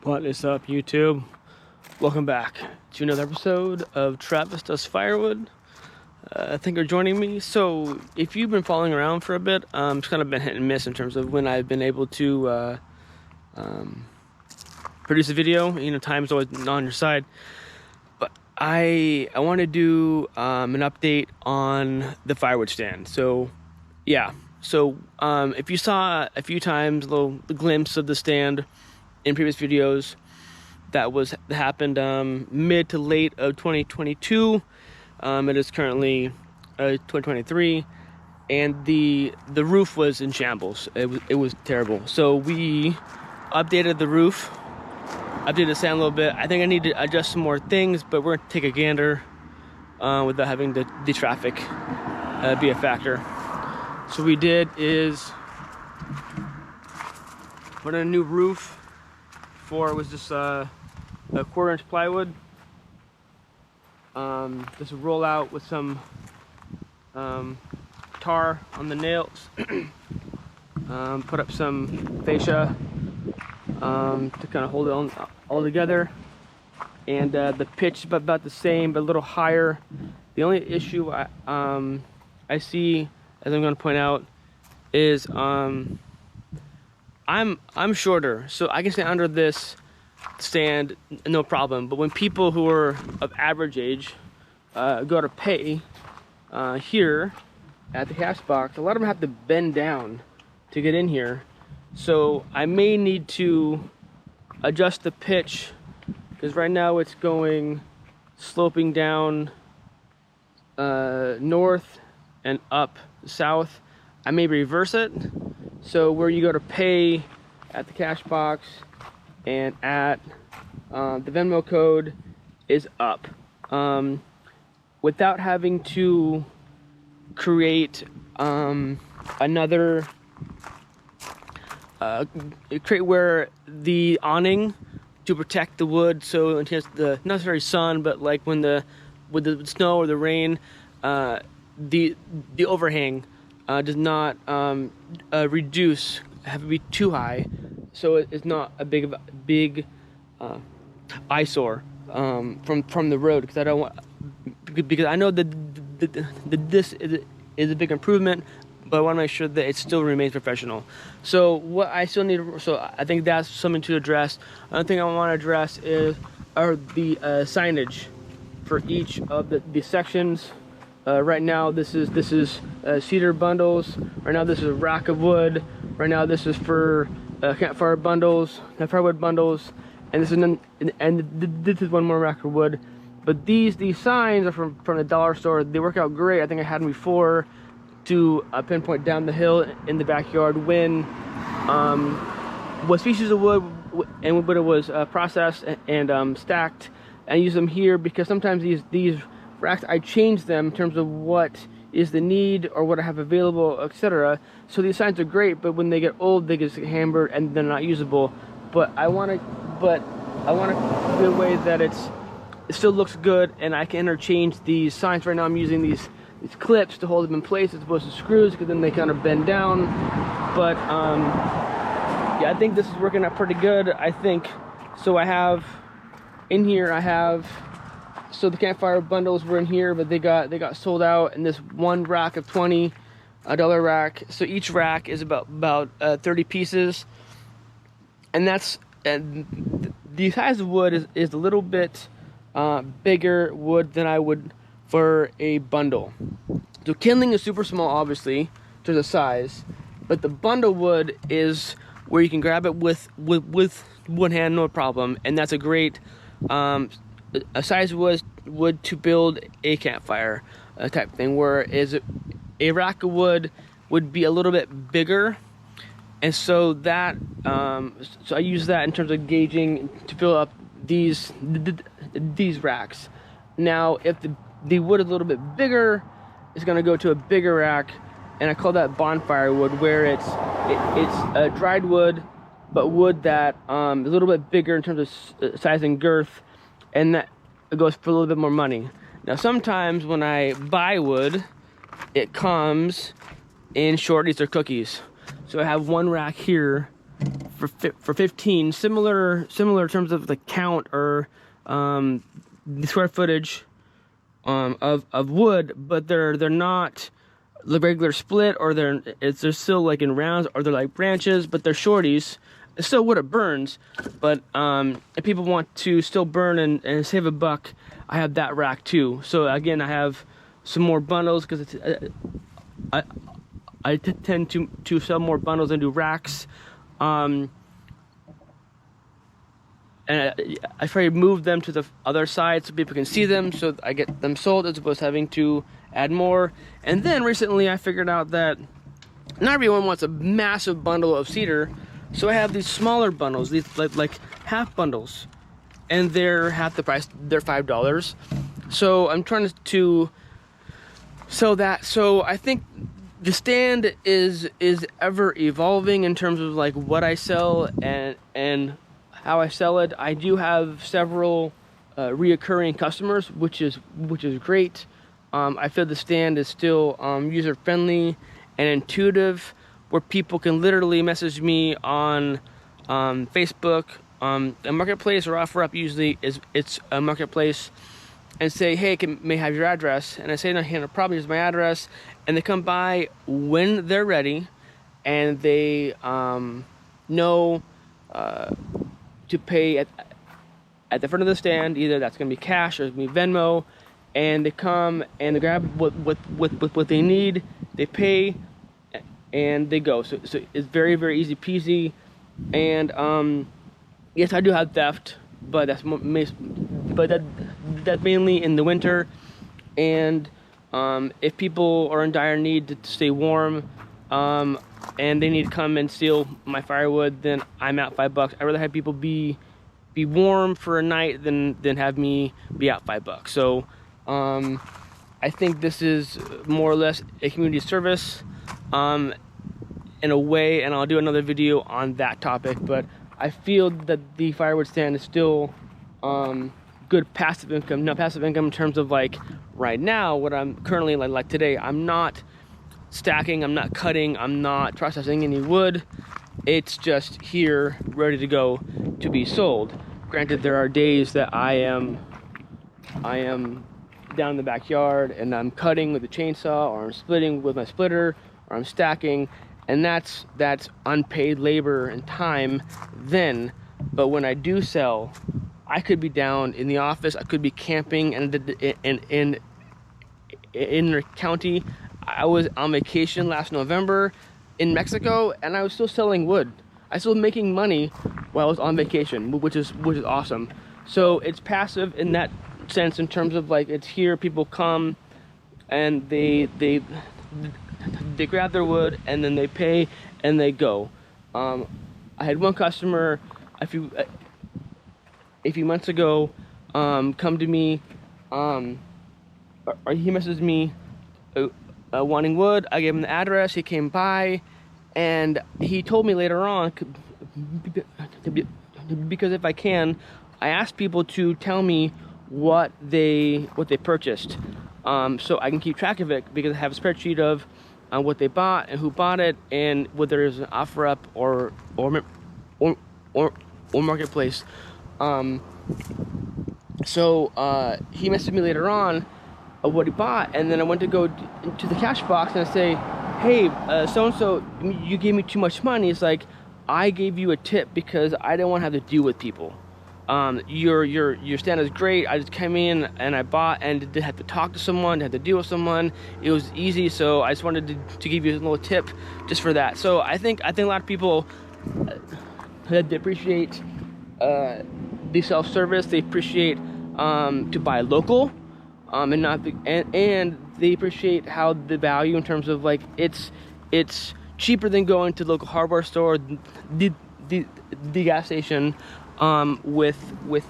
What is up, YouTube? Welcome back to another episode of Travis Does Firewood. I think you're joining me. So, if you've been following around for a bit, it's kind of been hit and miss in terms of when I've been able to produce a video. You know, time's always not on your side. But I want to do an update on the Firewood Stand. So, yeah. So, if you saw a few times a little glimpse of the stand in previous videos, that happened mid to late of 2022. It is currently 2023, and the roof was in shambles. It was terrible. So we updated the roof, updated the stand a little bit. I think I need to adjust some more things, but we're gonna take a gander without having the traffic be a factor. So what we did is put in a new roof. Before it was just a 1/4-inch plywood. Just roll out with some tar on the nails. Put up some fascia to kind of hold it all together. And the pitch is about the same, but a little higher. The only issue I see, as I'm going to point out, is I'm shorter, so I can stand under this stand no problem. But when people who are of average age go to pay here at the cash box, a lot of them have to bend down to get in here. So I may need to adjust the pitch, because right now it's going sloping down north and up south. I may reverse it. So where you go to pay at the cash box and at the Venmo code is up. Without having to create another crate where the awning to protect the wood, so it has the necessary sun, but like with the snow or the rain, the overhang does not reduce, have to be too high, so it's not a big eyesore from the road. Because I don't want, because I know that this is a big improvement, but I want to make sure that it still remains professional. So what I still need, so I think that's something to address. Another thing I want to address are the signage for each of the sections. Right now this is cedar bundles. Right now this is a rack of wood. Right now this is for campfire bundles, firewood bundles, and this is one more rack of wood. But these signs are from the dollar store. They work out great. I think I had them before to pinpoint down the hill in the backyard when what species of wood and when it was processed and stacked. I use them here because sometimes these racks, I change them in terms of what is the need or what I have available, etc. So these signs are great, but when they get old, they get hammered and they're not usable. But I want to do a way that it still looks good, and I can interchange these signs. Right now, I'm using these clips to hold them in place as opposed to screws, because then they kind of bend down. But yeah, I think this is working out pretty good. I think so. I have in here. So the campfire bundles were in here, but they got sold out in this one rack of $20 rack. So each rack is about 30 pieces, and the size of wood is a little bit bigger wood than I would for a bundle. So kindling is super small, obviously, to the size, but the bundle wood is where you can grab it with one hand, no problem, and that's a great a size wood to build a campfire type thing, whereas a rack of wood would be a little bit bigger. And so that so I use that in terms of gauging to fill up these racks. Now if the wood is a little bit bigger, it's going to go to a bigger rack, and I call that bonfire wood, where it's dried wood, but wood that is a little bit bigger in terms of size and girth, and that goes for a little bit more money. Now sometimes when I buy wood, it comes in shorties or cookies. So I have one rack here for 15. Similar in terms of the count or the square footage of wood, but they're not the regular split, or they're still like in rounds, or they're like branches, but they're shorties. It's still wood, it burns, but if people want to still burn and save a buck, I have that rack too. So again, I have some more bundles because I tend to sell more bundles and do racks. And I try to move them to the other side so people can see them, so I get them sold as opposed to having to add more. And then recently I figured out that not everyone wants a massive bundle of cedar, so I have these smaller bundles, these like half bundles, and they're half the price. They're $5. So I'm trying to sell that. So I think the stand is ever evolving in terms of like what I sell and how I sell it. I do have several reoccurring customers, which is great. I feel the stand is still user friendly and intuitive, where people can literally message me on Facebook, a marketplace or OfferUp. Usually it's a marketplace, and say, hey, may I have your address? And I say, no, probably here's my address. And they come by when they're ready, and they know to pay at the front of the stand. Either that's going to be cash or it's going to be Venmo, and they come and they grab what they need, they pay, and they go. So it's very, very easy peasy. And yes, I do have theft, but that's mainly in the winter. And if people are in dire need to stay warm, and they need to come and steal my firewood, then I'm out $5. I'd rather have people be warm for a night than have me be out $5. So I think this is more or less a community service in a way, and I'll do another video on that topic. But I feel that the firewood stand is still good passive income. Not passive income in terms of like right now, what I'm currently like today, I'm not stacking, I'm not cutting, I'm not processing any wood. It's just here ready to go to be sold. Granted, there are days that I am down in the backyard and I'm cutting with a chainsaw, or I'm splitting with my splitter, or I'm stacking, and that's unpaid labor and time then. But when I do sell, I could be down in the office, I could be camping in the county. I was on vacation last November in Mexico, and I was still selling wood. I was still making money while I was on vacation, which is awesome. So it's passive in that sense, in terms of like, it's here, people come and they grab their wood and then they pay and they go. I had one customer a few months ago come to me, or he messaged me wanting wood. I gave him the address, he came by, and he told me later on, because if I can, I asked people to tell me what they purchased, so I can keep track of it, because I have a spreadsheet of what they bought and who bought it, and whether there's an OfferUp or marketplace. So he messaged me later on of what he bought, and then I went to go to the cash box and I say, hey, so-and-so, you gave me too much money. It's like, I gave you a tip because I didn't want to have to deal with people. Your stand is great. I just came in and I bought, and didn't have to talk to someone, didn't have to deal with someone. It was easy, so I just wanted to give you a little tip just for that. So I think a lot of people they appreciate the self-service. They appreciate to buy local, and not and they appreciate how the value in terms of like it's cheaper than going to the local hardware store, the gas station, with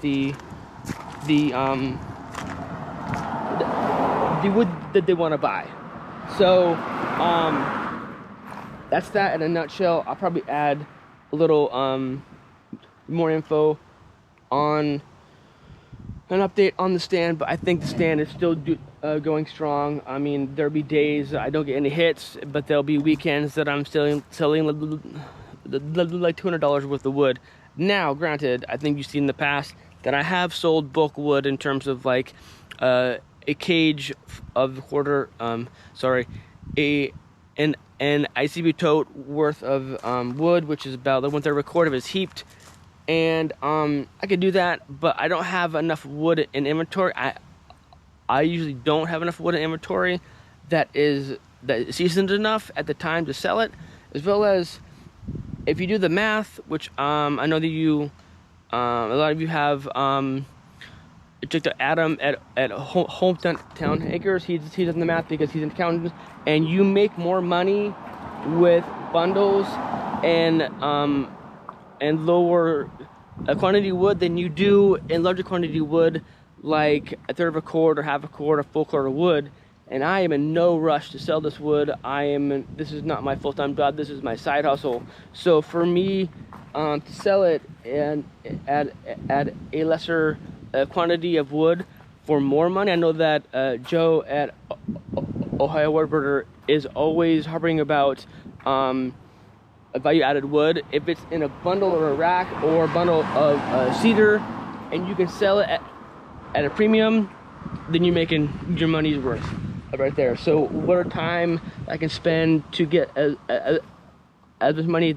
the wood that they want to buy. So that's that in a nutshell. I'll probably add a little more info on an update on the stand, but I think the stand is still going strong. I mean, there'll be days I don't get any hits, but there'll be weekends that I'm still selling like $200 worth of wood. Now, granted, I think you've seen in the past that I have sold bulk wood in terms of like a cage of an ICB tote worth of wood, which is about the 1/3 of a quart of is heaped. And I could do that, but I don't have enough wood in inventory. I usually don't have enough wood in inventory that is seasoned enough at the time to sell it, as well as if you do the math, which I know that you a lot of you have checked out Adam at Hometown Acres. He's done the math because he's an accountant, and you make more money with bundles and lower quantity wood than you do in larger quantity wood, like 1/3 of a quart or 1/2 a quart, a full quart of wood. And I am in no rush to sell this wood. This is not my full-time job. This is my side hustle. So for me to sell it and at a lesser quantity of wood for more money, I know that Joe at Ohio Woodburger is always harping about value-added wood. If it's in a bundle or a rack or a bundle of cedar, and you can sell it at a premium, then you're making your money's worth right there. So what a time I can spend to get as much money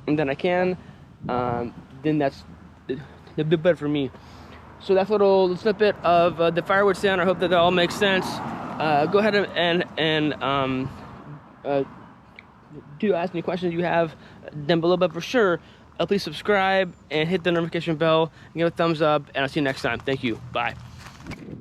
than I can, then that's the bit better for me. So that's a little snippet of the Firewood Stand. I hope that all makes sense. Go ahead and do ask me questions you have down below, but for sure, please subscribe and hit the notification bell and give a thumbs up, and I'll see you next time. Thank you. Bye.